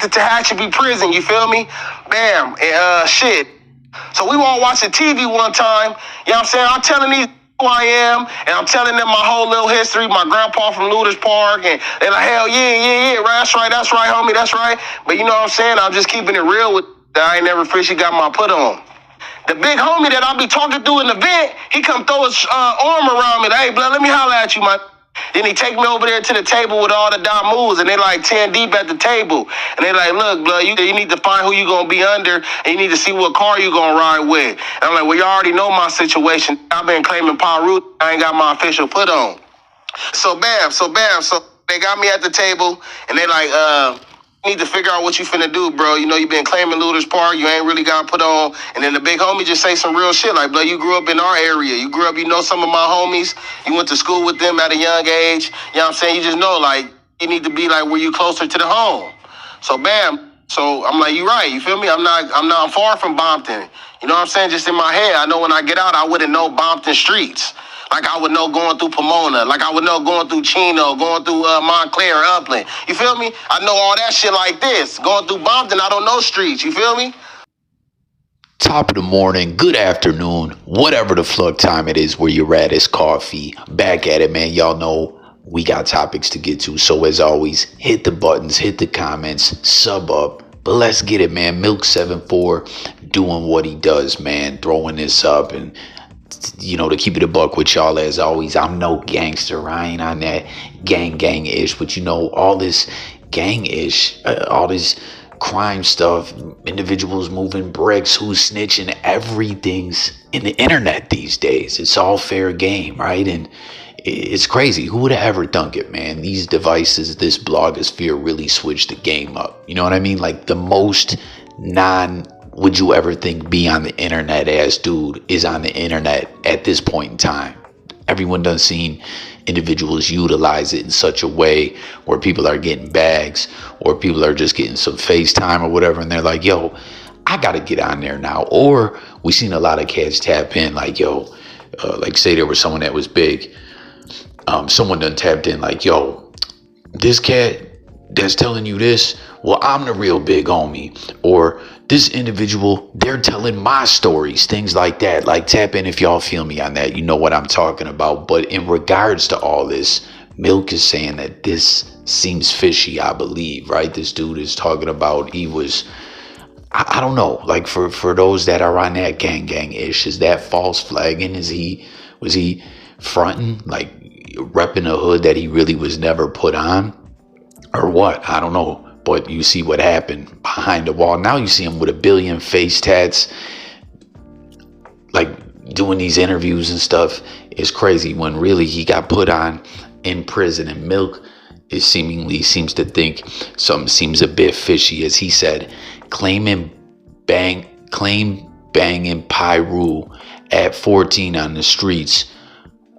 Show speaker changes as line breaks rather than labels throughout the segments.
to Tehachapi Prison, you feel me? Bam, and shit. So we were all watching TV one time, you know what I'm saying? I'm telling these who I am, and I'm telling them my whole little history, my grandpa from Looters Park, and they're like, hell yeah, that's right, homie, that's right. But you know what I'm saying? I'm just keeping it real with that. I ain't never officially got my put on. The big homie that I be talking to in the vent, he come throw his arm around me. Hey, blood, let me holler at you, man. Then he take me over there to the table with all the dot moves, and they like 10 deep at the table. And they like, look, blood, you need to find who you gonna be under, and you need to see what car you gonna ride with. And I'm like, well, you already know my situation. I've been claiming Piru. I ain't got my official put on. So they got me at the table, and they like, you need to figure out what you finna do, bro. You know, you been claiming Looters Park. You ain't really got put on. And then the big homie just say some real shit. Like, bro, you grew up in our area. You grew up, you know some of my homies. You went to school with them at a young age. You know what I'm saying? You just know, like, you need to be, like, where you closer to the home. So, bam. So, I'm like, you right. You feel me? I'm far from Bompton. You know what I'm saying? Just in my head, I know when I get out, I wouldn't know Bompton streets. Like I would know going through Pomona. Like I would know going through Chino, going through Montclair, Upland. You feel me? I know all that shit like this. Going through Bompton, I don't know streets. You feel me?
Top of the morning, good afternoon, whatever the fuck time it is where you're at, it's coffee. Back at it, man. Y'all know we got topics to get to. So as always, hit the buttons, hit the comments, sub up. But let's get it, man. Milk74 doing what he does, man. Throwing this up and... You know, to keep it a buck with y'all, as always, I'm no gangster. I ain't on that gang-ish. But, you know, all this gang-ish, all this crime stuff, individuals moving bricks, who's snitching, everything's in the internet these days. It's all fair game, right? And it's crazy. Who would have ever thunk it, man? These devices, this blogosphere really switched the game up. You know what I mean? Like the most would you ever think be on the internet as dude is on the internet at this point in time. Everyone done seen individuals utilize it in such a way where people are getting bags or people are just getting some FaceTime or whatever, and they're like, yo, I gotta get on there now. Or we seen a lot of cats tap in like, yo, like say there was someone that was big, someone done tapped in like, yo, this cat that's telling you this, well, I'm the real big homie. Or this individual, they're telling my stories, things like that. Like, tap in if y'all feel me on that. You know what I'm talking about. But in regards to all this, Milk is saying that this seems fishy, I believe, right? This dude is talking about he was, I don't know, like for those that are on that gang-ish, is that false flagging? Was he fronting, like repping a hood that he really was never put on? Or what? I don't know. But you see what happened behind the wall. Now you see him with 1 billion face tats, like doing these interviews and stuff. It's crazy when really he got put on in prison. And Milk is seems to think something seems a bit fishy, as he said, claim banging Piru at 14 on the streets,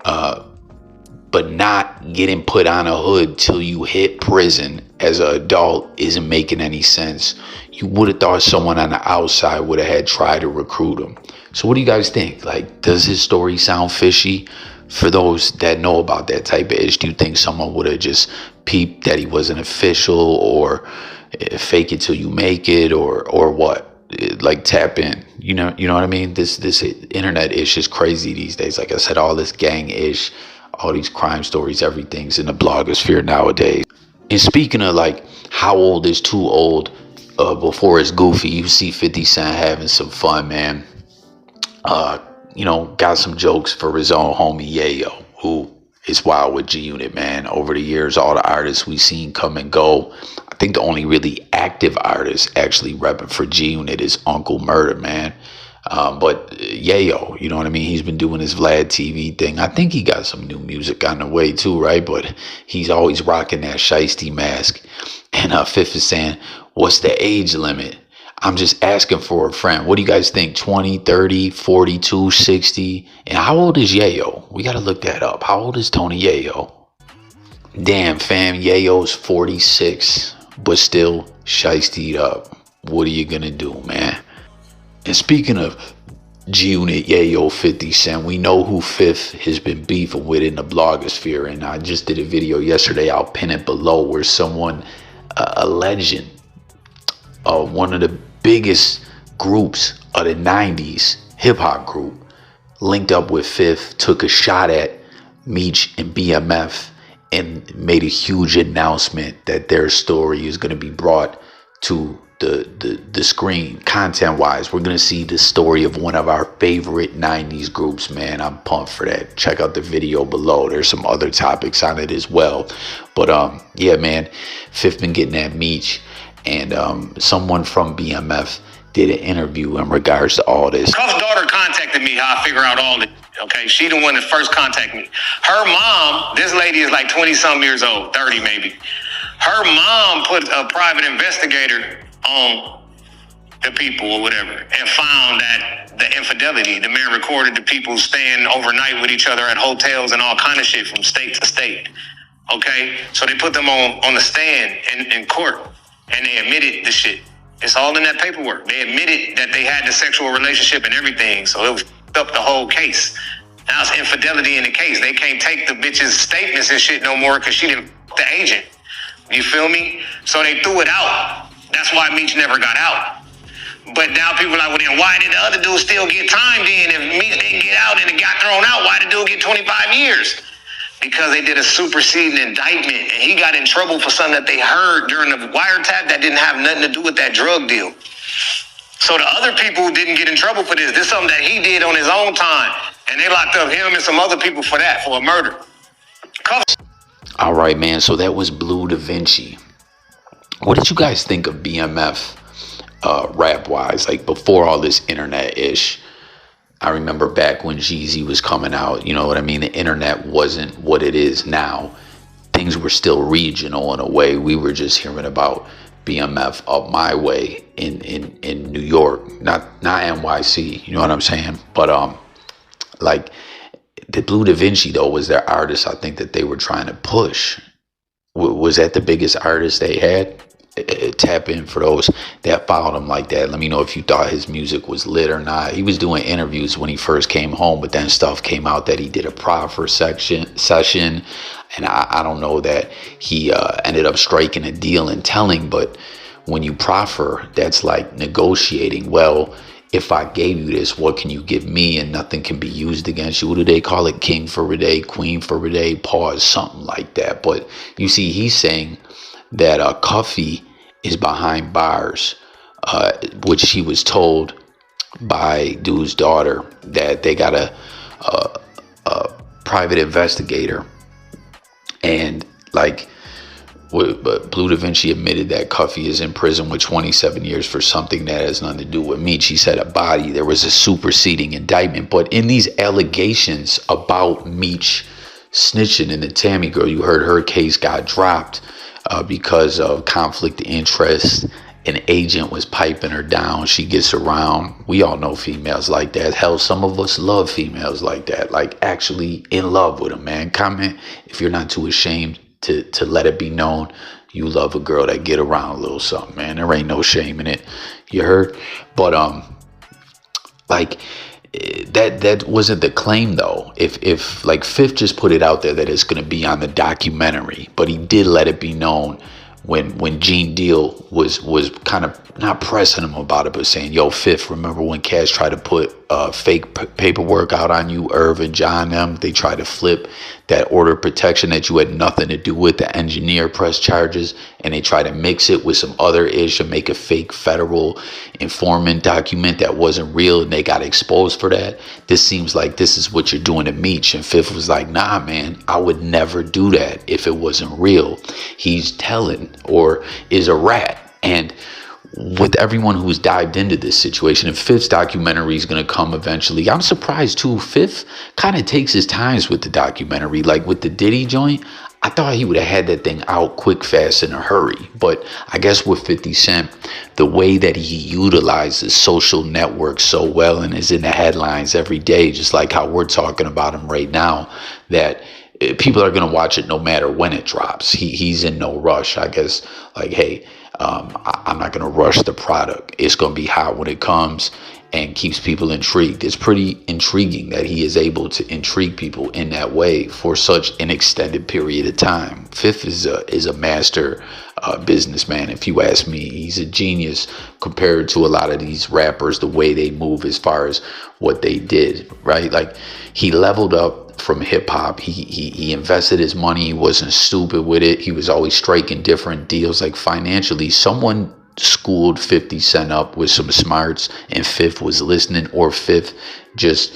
but not getting put on a hood till you hit prison as an adult isn't making any sense. You would have thought someone on the outside would have had tried to recruit him. So what do you guys think? Like, does his story sound fishy? For those that know about that type of ish, do you think someone would have just peeped that he wasn't official, or fake it till you make it, or what? Like, tap in, you know what I mean? This internet ish is crazy these days. Like I said, all this gang ish, all these crime stories, everything's in the blogosphere nowadays. And speaking of like how old is too old before it's goofy, you see 50 Cent having some fun, man. You know, got some jokes for his own homie Yayo, who is wild with G Unit, man. Over the years, all the artists we seen come and go. I think the only really active artist actually repping for G Unit is Uncle Murder, man. But Yayo, you know what I mean? He's been doing his vladtv thing. I think he got some new music on the way too, right? But he's always rocking that Shiesty mask. And Fifth is saying, what's the age limit? I'm just asking for a friend. What do you guys think? 20, 30, 42, 60? And how old is Yayo? We got to look that up. How old is Tony Yayo? Damn, fam, Yayo's 46, but still shiestied up. What are you going to do, man? And speaking of G-Unit, Yayo, 50 Cent, we know who Fifth has been beefing with in the blogosphere. And I just did a video yesterday, I'll pin it below, where someone, a legend, one of the biggest groups of the 90s, hip-hop group, linked up with Fifth, took a shot at Meech and BMF, and made a huge announcement that their story is going to be brought to the screen. Content-wise, we're going to see the story of one of our favorite 90s groups, man. I'm pumped for that. Check out the video below. There's some other topics on it as well. But yeah, man, Fifth been getting at Meech, and someone from BMF did an interview in regards to all this.
Cuff's daughter contacted me how I figure out all this. Okay, she the one that first contacted me. Her mom, this lady is like 20-some years old, 30 maybe. Her mom put a private investigator on the people or whatever and found that the infidelity, the man recorded the people staying overnight with each other at hotels and all kind of shit from state to state. Okay, so they put them on the stand in court, and they admitted the shit. It's all in that paperwork. They admitted that they had the sexual relationship and everything, so it was up the whole case. Now it's infidelity in the case. They can't take the bitch's statements and shit no more because she didn't f the agent. You feel me? So they threw it out. That's why Meech never got out. But now people are like, well, then why did the other dude still get time then? If Meech didn't get out and it got thrown out, why did the dude get 25 years? Because they did a superseding indictment, and he got in trouble for something that they heard during the wiretap that didn't have nothing to do with that drug deal. So the other people didn't get in trouble for this. This is something that he did on his own time, and they locked up him and some other people for that, for a murder.
All right, man. So that was Blue Da Vinci. What did you guys think of BMF rap-wise? Like before all this internet-ish. I remember back when Jeezy was coming out, you know what I mean? The internet wasn't what it is now. Things were still regional in a way. We were just hearing about BMF Up My Way in New York, not NYC, you know what I'm saying? But like the Blue Da Vinci though was their artist I think that they were trying to push. Was that the biggest artist they had? Tap in for those that followed him like that. Let me know if you thought his music was lit or not. He was doing interviews when he first came home, but then stuff came out that he did a proffer session, and I don't know that he ended up striking a deal and telling. But when you proffer, that's like negotiating. Well, if I gave you this, what can you give me? And nothing can be used against you. What do they call it? King for a day, queen for a day, pause, something like that. But you see, he's saying that Cuffy is behind bars, which he was told by dude's daughter that they got a private investigator, and like Blue Da Vinci admitted that Cuffy is in prison with 27 years for something that has nothing to do with Meech. He said a body. There was a superseding indictment, but in these allegations about Meech snitching and the Tammy girl, you heard her case got dropped because of conflict of interest. An agent was piping her down. She gets around. We all know females like that. Hell, some of us love females like that, like actually in love with them, man. Comment if you're not too ashamed to let it be known you love a girl that get around a little something, man. There ain't no shame in it. You heard? But like that wasn't the claim though. If like Fifth just put it out there that it's gonna be on the documentary, but he did let it be known when Gene Deal was kind of not pressing him about it, but saying, yo, Fifth, remember when Cash tried to put fake paperwork out on you, Irv and John them? They tried to flip that order of protection that you had nothing to do with, the engineer press charges, and they tried to mix it with some other issue, make a fake federal informant document that wasn't real, and they got exposed for that. This seems like this is what you're doing to Meech. And Fifth was like, nah, man, I would never do that if it wasn't real. He's telling, or is a rat. And with everyone who's dived into this situation, and Fifth's documentary is going to come eventually. I'm surprised too. Fifth kind of takes his times with the documentary. Like with the Diddy joint, I thought he would have had that thing out quick, fast, in a hurry. But I guess with 50 Cent, the way that he utilizes social networks so well and is in the headlines every day, just like how we're talking about him right now, that people are going to watch it no matter when it drops. He's in no rush. I guess, like, hey, I'm not going to rush the product. It's going to be hot when it comes, and keeps people intrigued. It's pretty intriguing that he is able to intrigue people in that way for such an extended period of time. Fifth is a master businessman. If you ask me, he's a genius compared to a lot of these rappers, the way they move as far as what they did, right? Like, he leveled up from hip hop. He invested his money. He wasn't stupid with it. He was always striking different deals. Like, financially, someone schooled 50 Cent up with some smarts, and Fifth was listening, or Fifth just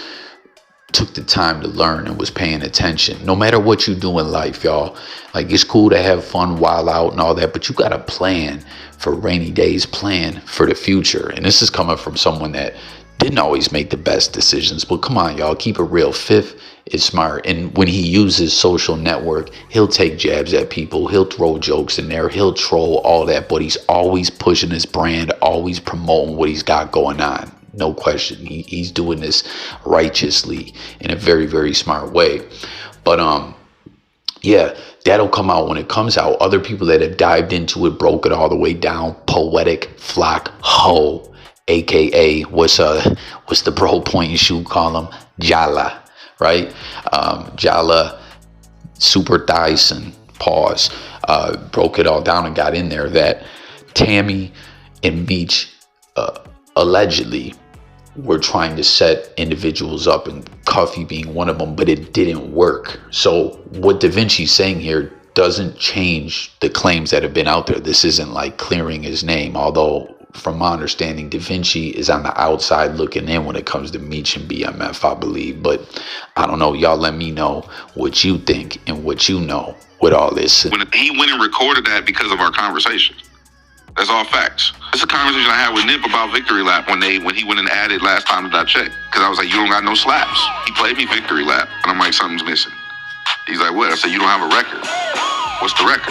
took the time to learn and was paying attention. No matter what you do in life, y'all, like, it's cool to have fun, wild out and all that, but you got to plan for rainy days, plan for the future. And this is coming from someone that didn't always make the best decisions, but come on, y'all, keep it real. Fifth is smart, and when he uses social network, he'll take jabs at people, he'll throw jokes in there, he'll troll, all that, but he's always pushing his brand, always promoting what he's got going on. No question. He's doing this righteously in a very, very smart way. But yeah, that'll come out when it comes out. Other people that have dived into it, broke it all the way down. Poetic Flock Ho, aka what's the bro point and shoot call him? Jala, right? Jala Super Dyson, pause, broke it all down and got in there that Tammy and Meech allegedly were trying to set individuals up, and Cuffy being one of them, but it didn't work. So what Da Vinci's saying here doesn't change the claims that have been out there. This isn't like clearing his name, although from my understanding, Da Vinci is on the outside looking in when it comes to Meech and BMF, I believe. But I don't know. Y'all let me know what you think and what you know with all this.
When he went and recorded that because of our conversation. That's all facts. It's a conversation I had with Nip about Victory Lap when he went and added last time that I checked. Because I was like, you don't got no slaps. He played me Victory Lap. And I'm like, something's missing. He's like, what? I said, you don't have a record. What's the record?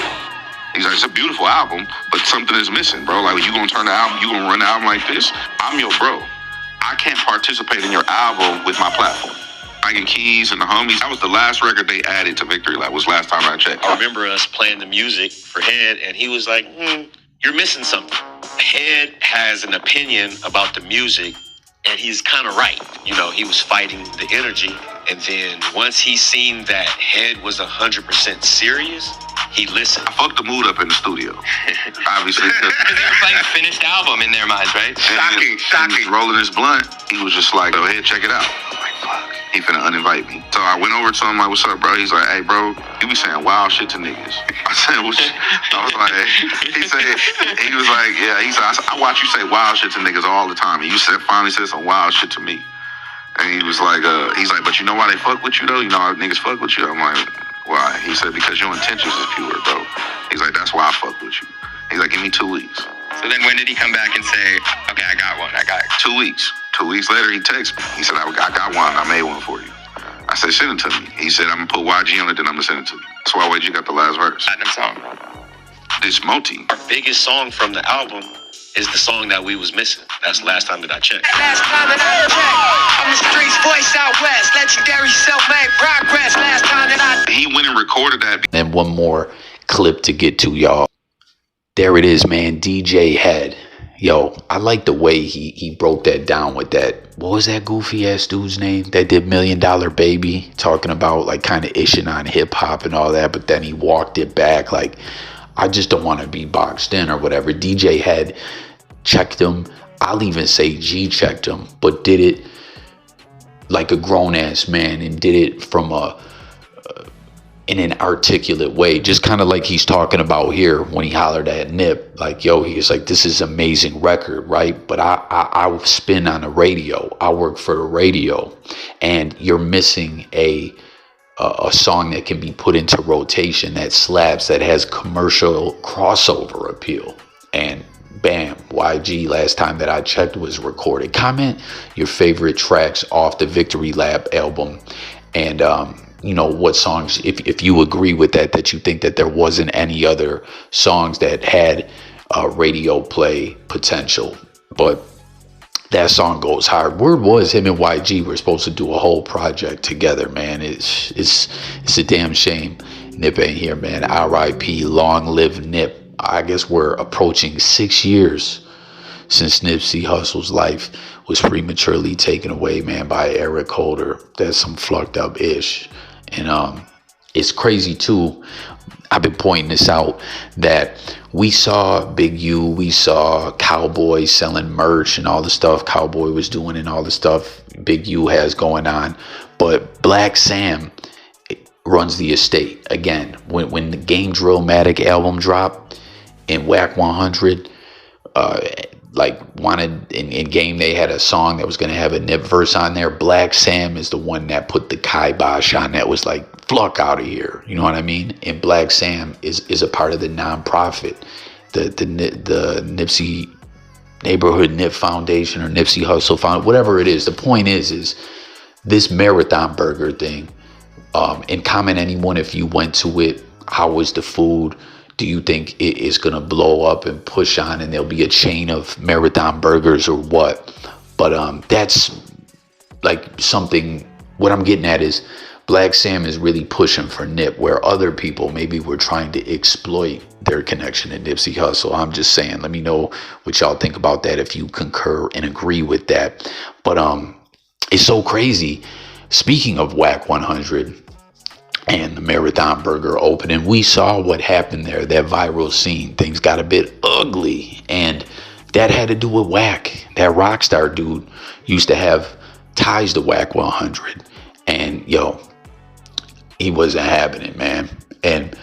He's like, it's a beautiful album, but something is missing, bro. Like, you gonna turn the album, you gonna run the album like this? I'm your bro. I can't participate in your album with my platform. Mike and Keys and the homies, that was the last record they added to Victory Lap, was last time I checked.
I remember us playing the music for Head, and he was like, you're missing something. Head has an opinion about the music, and he's kind of right. You know, he was fighting the energy, and then once he seen that Head was 100% serious, he listened.
I fucked the mood up in the studio, obviously.
Because they were playing a finished album in their minds, right?
Shocking. He was rolling his blunt. He was just like, go ahead, check it out. I'm like, fuck. He finna uninvite me. So I went over to him, like, what's up, bro? He's like, hey, bro, you be saying wild shit to niggas. I said, I was like, he was like, yeah. He said, I watch you say wild shit to niggas all the time. And you finally said some wild shit to me. And he was like, but you know why they fuck with you, though? You know how niggas fuck with you? I'm like, why? He said, because your intentions is pure, bro. He's like, that's why I fuck with you. He's like, give me 2 weeks.
So then when did he come back and say, okay, I got one,
2 weeks. 2 weeks later, he texted me. He said, I got one. I made one for you. I said, send it to me. He said, I'm going to put YG on it, then I'm going to send it to you. That's why YG got the last verse.
Platinum song.
This Moti.
Our biggest song from the album is the song that we was missing. That's the last time that I checked.
Last time that I checked, I'm the streets voice out west. Legendary self-made progress. Last time that
He went and recorded that.
And one more clip to get to, y'all. There it is, man. DJ Head. Yo, I like the way he broke that down with that. What was that goofy ass dude's name that did $1 Million Baby? Talking about like kind of ishing on hip hop and all that, but then he walked it back. Like, I just don't want to be boxed in or whatever. DJ Head checked him. I'll even say G checked him, but did it like a grown ass man and did it from in an articulate way, just kind of like he's talking about here when he hollered at Nip, like, yo, he's like, this is amazing record, right? But I spin on the radio. I work for the radio, and you're missing a song that can be put into rotation, that slaps, that has commercial crossover appeal. And bam, YG, last time that I checked, was recorded. Comment your favorite tracks off the Victory Lap album, and you know, what songs, if you agree with that you think that there wasn't any other songs that had radio play potential. But that song goes hard. Word was him and YG were supposed to do a whole project together, man. It's a damn shame Nip ain't here, man. R.I.P. Long live Nip. I guess we're approaching 6 years since Nipsey Hussle's life was prematurely taken away, man, by Eric Holder. That's some fucked up ish. And it's crazy too. I've been pointing this out, that we saw Big U, we saw Cowboy selling merch and all the stuff Cowboy was doing and all the stuff Big U has going on. But Black Sam runs the estate. Again, when the Game Drillmatic album dropped and Whack 100, wanted in Game, they had a song that was going to have a Nip verse on there. Black Sam is the one that put the kibosh on that, was like, "Fluck out of here," you know what I mean? And Black Sam is a part of the nonprofit, the Nipsey Neighborhood Nip Foundation, or Nipsey Hustle Foundation, whatever it is. The point is this Marathon Burger thing. And comment, anyone, if you went to it, how was the food? Do you think it is going to blow up and push on and there'll be a chain of Marathon Burgers or what? But that's like something, what I'm getting at is Black Sam is really pushing for Nip, where other people maybe were trying to exploit their connection to Nipsey Hussle. I'm just saying, let me know what y'all think about that, if you concur and agree with that. But it's so crazy. Speaking of Whack 100 and the Marathon Burger opening, we saw what happened there, that viral scene. Things got a bit ugly, and that had to do with Whack. That Rockstar dude used to have ties to Whack 100, and yo, he wasn't having it, man. And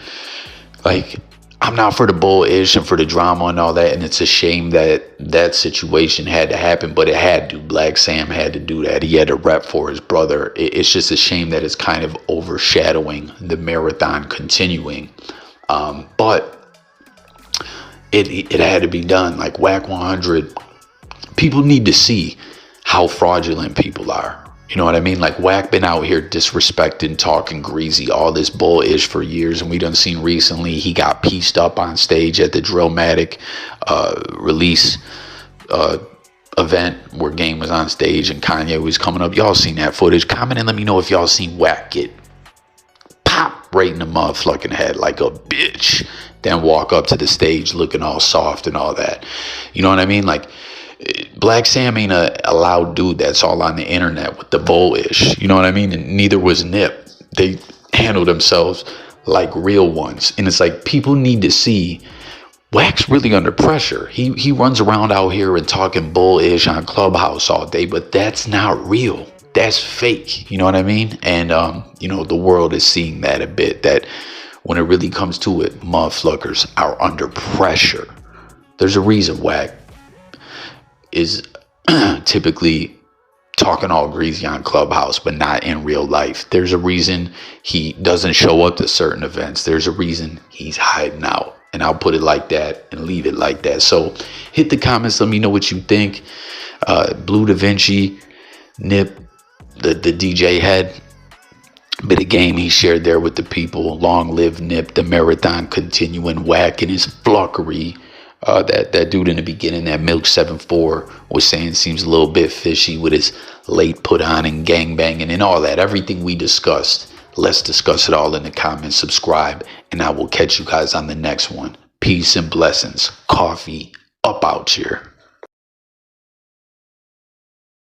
like, I'm not for the bullish and for the drama and all that, and it's a shame that that situation had to happen, but it had to. Black Sam had to do that. He had to rep for his brother. It's just a shame that it's kind of overshadowing the marathon continuing. But it had to be done. Like, Whack 100, people need to see how fraudulent people are. You know what I mean? Like, Whack been out here disrespecting, talking greasy, all this bullish for years. And we done seen recently he got pieced up on stage at the Drillmatic release event where Game was on stage and Kanye was coming up. Y'all seen that footage? Comment and let me know if y'all seen Whack get pop right in the motherfucking head like a bitch, then walk up to the stage looking all soft and all that. You know what I mean? Like, Black Sam ain't a loud dude that's all on the internet with the bullish. You know what I mean? And neither was Nip. They handle themselves like real ones. And it's like, people need to see Whack's really under pressure. He runs around out here and talking bullish on Clubhouse all day, but that's not real. That's fake. You know what I mean? And, you know, the world is seeing that a bit, that when it really comes to it, motherfuckers are under pressure. There's a reason Whack is typically talking all greasy on Clubhouse, but not in real life. There's a reason he doesn't show up to certain events. There's a reason he's hiding out. And I'll put it like that and leave it like that. So hit the comments. Let me know what you think. Blue Da Vinci, Nip, the DJ head, bit of game he shared there with the people. Long live Nip, the marathon continuing. Whack and his flockery. That dude in the beginning, that Milk74, was saying seems a little bit fishy with his late put on and gang banging and all that. Everything we discussed, let's discuss it all in the comments. Subscribe, and I will catch you guys on the next one. Peace and blessings. Coffee up out here.